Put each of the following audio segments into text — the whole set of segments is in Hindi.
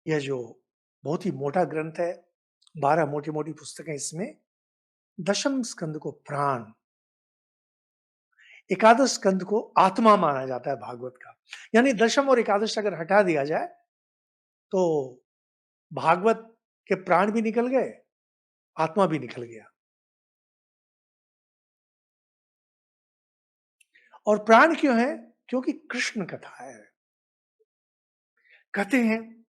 यह जो बहुत ही मोटा ग्रंथ है, 12 मोटी-मोटी पुस्तकें इसमें, दशम स्कंद को प्राण, एकादश स्कंद को आत्मा माना जाता है भागवत का। यानी दशम और एकादश अगर हटा दिया जाए, तो भागवत के प्राण भी निकल गए, आत्मा भी निकल गया। और प्राण क्यों है? क्योंकि कृष्ण कथा है। कहते हैं,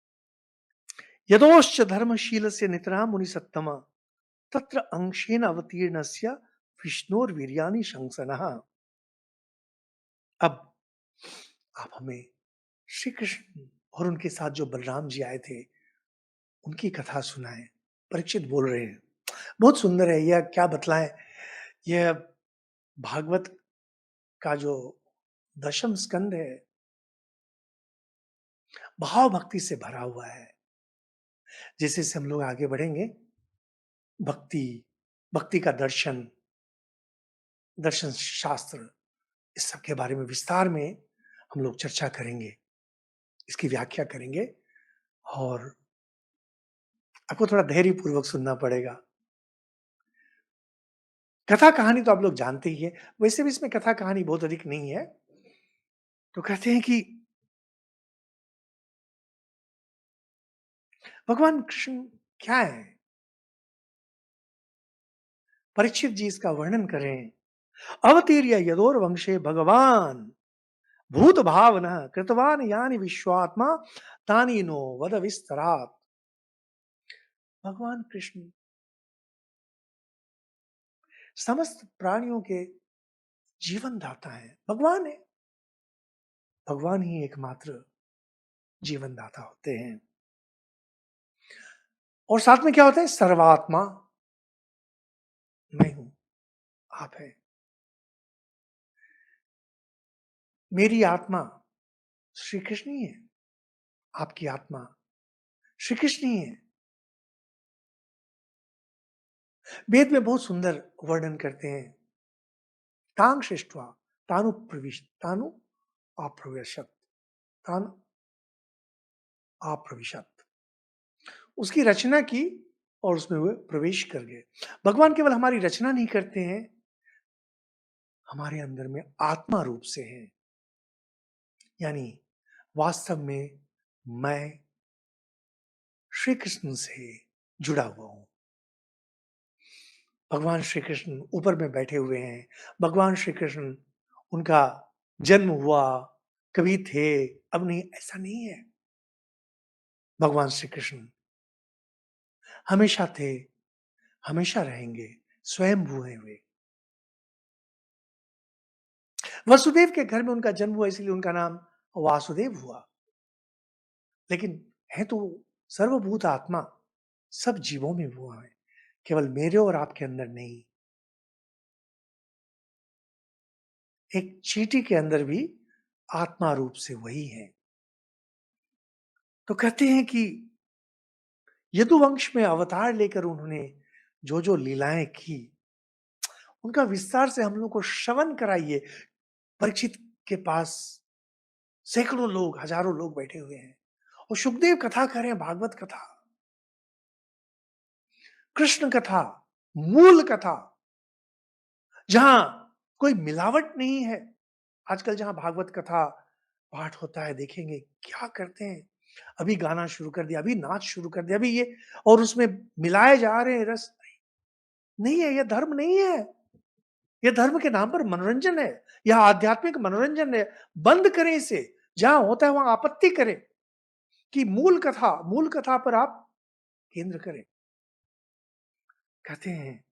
यदोश्च धर्मशीलस्य नितरां मुनिसत्तमा तत्र अंशेन अवतीर्णस्य विष्णोर्वीर्याणि शंसनः। अब आप हमें श्री कृष्ण और उनके साथ जो बलराम जी आए थे, उनकी कथा सुनाएं। परीक्षित बोल रहे हैं, बहुत सुंदर है, यह क्या बतलाएं। यह भागवत का जो दशम स्कंद है, भाव भक्ति से भरा हुआ है। जैसे जैसे हम लोग आगे बढ़ेंगे, भक्ति, भक्ति का दर्शन, दर्शन शास्त्र, इस सब के बारे में विस्तार में हम लोग चर्चा करेंगे, इसकी व्याख्या करेंगे। और आपको थोड़ा धैर्यपूर्वक सुनना पड़ेगा। कथा कहानी तो आप लोग जानते ही हैं, वैसे भी इसमें कथा कहानी बहुत अधिक नहीं है। तो कहते हैं कि भगवान कृष्ण क्या है? परीक्षित जी इसका वर्णन करें। अवतीर्य यदोर वंशे भगवान भूत भावना कृतवान यानी विश्वात्मा तानी नो वद विस्तरात। भगवान कृष्ण समस्त प्राणियों के जीवन दाता है, भगवान है। भगवान ही एकमात्र जीवन दाता होते हैं। और साथ में क्या होता है? सर्वात्मा मैं हूं, आप है। मेरी आत्मा श्री कृष्ण ही है, आपकी आत्मा श्री कृष्ण ही है। वेद में बहुत सुंदर वर्णन करते हैं। तांग सृष्ट्वा तानु प्रविश तानु अप्रविशत, तानु अप्रविशत, उसकी रचना की और उसमें वे प्रवेश कर गए। भगवान केवल हमारी रचना नहीं करते हैं, हमारे अंदर में आत्मा रूप से हैं। यानी वास्तव में मैं श्री कृष्ण से जुड़ा हुआ हूं। भगवान श्री कृष्ण ऊपर में बैठे हुए हैं। भगवान श्री कृष्ण, उनका जन्म हुआ, कभी थे, अब नहीं, ऐसा नहीं है। भगवान श्री कृष्ण हमेशा थे, हमेशा रहेंगे, स्वयंभू हैं वे। वसुदेव के घर में उनका जन्म हुआ, इसलिए उनका नाम वासुदेव हुआ। लेकिन है तो सर्वभूत आत्मा, सब जीवों में हुआ है, केवल मेरे और आपके अंदर नहीं। एक चींटी के अंदर भी आत्मा रूप से वही है। तो कहते हैं कि यदुवंश में अवतार लेकर उन्होंने जो जो लीलाएं की, उनका विस्तार से हम लोग को श्रवण कराइए। परीक्षित के पास सैकड़ों लोग, हजारों लोग बैठे हुए हैं और सुखदेव कथा कर रहे हैं, भागवत कथा, कृष्ण कथा, मूल कथा, जहां कोई मिलावट नहीं है। आजकल जहां भागवत कथा पाठ होता है, देखेंगे क्या करते हैं। अभी गाना शुरू कर दिया, अभी नाच शुरू कर दिया, अभी ये, और उसमें मिलाए जा रहे हैं रस। नहीं है, यह धर्म नहीं है। यह धर्म के नाम पर मनोरंजन है, यह आध्यात्मिक मनोरंजन है। बंद करें इसे, जहां होता है वहां आपत्ति करें, कि मूल कथा पर आप केंद्र करें। कहते हैं,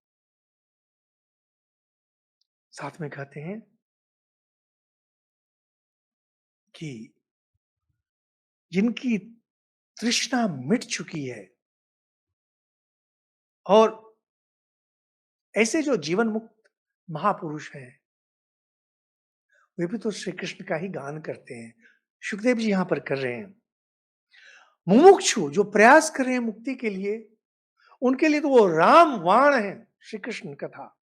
साथ में कहते हैं कि जिनकी तृष्णा मिट चुकी है, और ऐसे जो जीवन मुक्त महापुरुष हैं, वे भी तो श्री कृष्ण का ही गान करते हैं। सुखदेव जी यहां पर कर रहे हैं। मुमुक्षु जो प्रयास कर रहे हैं मुक्ति के लिए, उनके लिए तो वो राम वाण है, श्री कृष्ण कथा।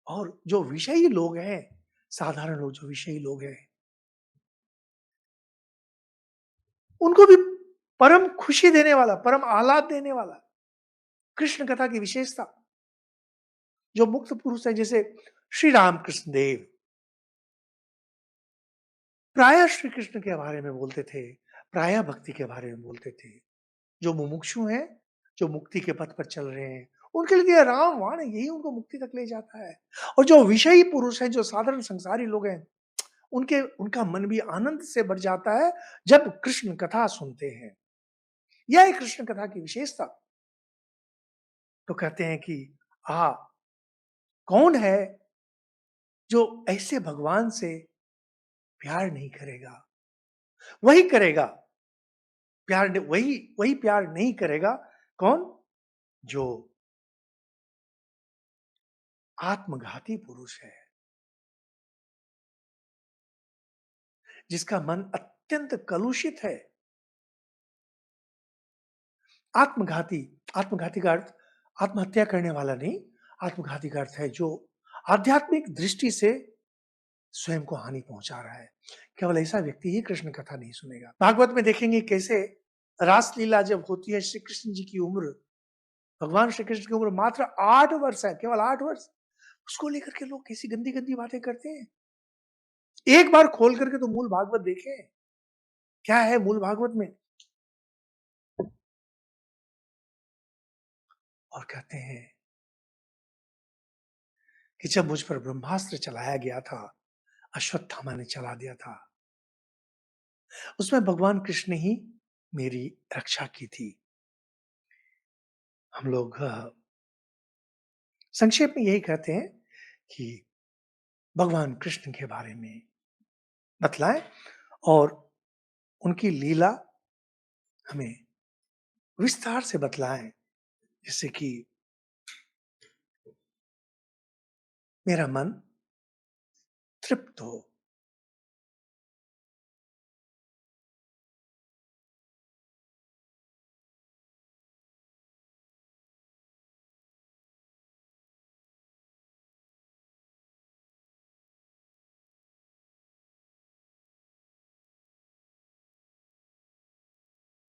और जो विषयी लोग हैं, साधारण लोग, जो विषयी लोग हैं, उनको भी परम खुशी देने वाला, परम आह्लाद देने वाला, कृष्ण कथा की विशेषता, जो मुक्त पुरुष हैं जैसे श्री रामकृष्ण देव, प्रायः श्री कृष्ण के बारे में बोलते थे, प्रायः भक्ति के बारे में बोलते थे। जो मुमुक्षु हैं, जो मुक्ति के पथ पर चल रहे हैं, उनके लिए राम-बाण यही उनको मुक्ति तक ले जाता है। और जो विषयी पुरुष हैं, जो साधारण संसारी लोग हैं, उनके उनका मन भी आनंद से भर जाता है, जब कृष्ण कथा सुनते हैं। यह है कृष्ण कथा की विशेषता। तो कहते हैं कि कौन है जो ऐसे भगवान से प्यार नहीं करेगा? वही करेगा, वही वही प्यार नहीं करेगा, कौन? जो आत्मघाती पुरुष है, जिसका मन अत्यंत कलुषित है। आत्मघाती, आत्मघाती का अर्थ आत्महत्या करने वाला नहीं, आत्मघाती का अर्थ है जो आध्यात्मिक दृष्टि से स्वयं को हानि पहुंचा रहा है। केवल ऐसा व्यक्ति ही कृष्ण कथा नहीं सुनेगा। भागवत में देखेंगे कैसे रासलीला जब होती है, श्री कृष्ण जी की उम्र, भगवान श्री कृष्ण की उम्र मात्र 8 वर्ष है, केवल 8 वर्ष। उसको लेकर के लोग कैसी गंदी-गंदी बातें करते हैं। एक बार खोल करके तो मूल भागवत देखें, क्या है मूल भागवत में? और कहते हैं कि जब मुझ पर ब्रह्मास्त्र चलाया गया था, अश्वत्थामा ने चला दिया था, उसमें भगवान कृष्ण ही मेरी रक्षा की थी। हम लोग संक्षेप में यही कहते हैं कि भगवान कृष्ण के बारे में बतलाएं और उनकी लीला हमें विस्तार से बतलाएं, जिससे कि मेरा मन तृप्त हो।